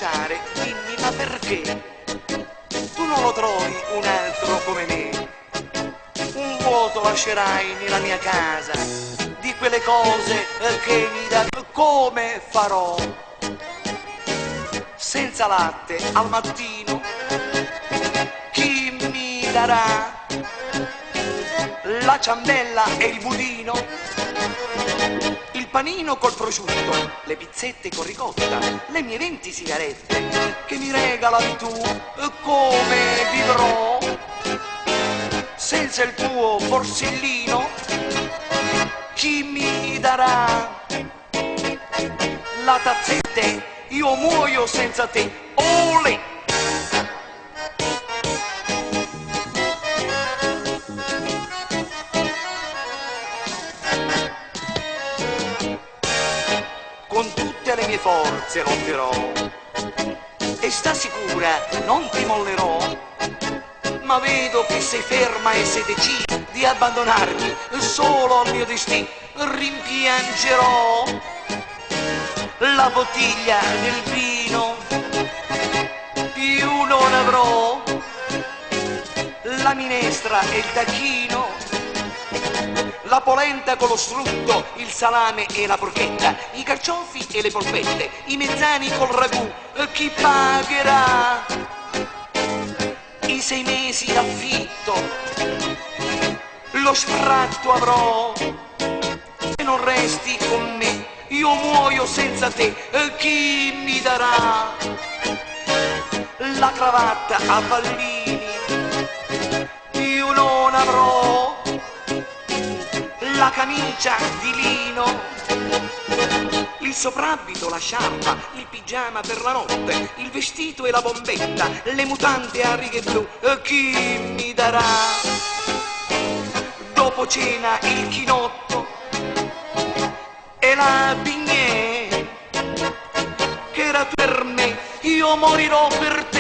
pensare, dimmi ma perché? Tu non lo trovi un altro come me? Un vuoto lascerai nella mia casa di quelle cose che mi dà. Come farò? Senza latte al mattino chi mi darà la ciambella e il budino, il panino col prosciutto, le pizzette con ricotta, le mie 20 sigarette che mi regali tu? Come vivrò senza il tuo borsellino? Chi mi darà la tazzette? Io muoio senza te. Olè! Con tutte le mie forze lotterò e sta sicura non ti mollerò, ma vedo che sei ferma e sei decisa di abbandonarmi solo al mio destino. Rimpiangerò la bottiglia del vino, più non avrò la minestra e il tacchino, la polenta con lo strutto, il salame e la porchetta, i carciofi e le polpette, i mezzani col ragù. Chi pagherà i 6 mesi d'affitto? Lo sfratto avrò se non resti con me. Io muoio senza te. Chi mi darà la cravatta a pallini? Io non avrò la camicia di lino, il soprabito, la sciarpa, il pigiama per la notte, il vestito e la bombetta, le mutande a righe blu. Chi mi darà dopo cena il chinotto e la bignè che era per me? Io morirò per te.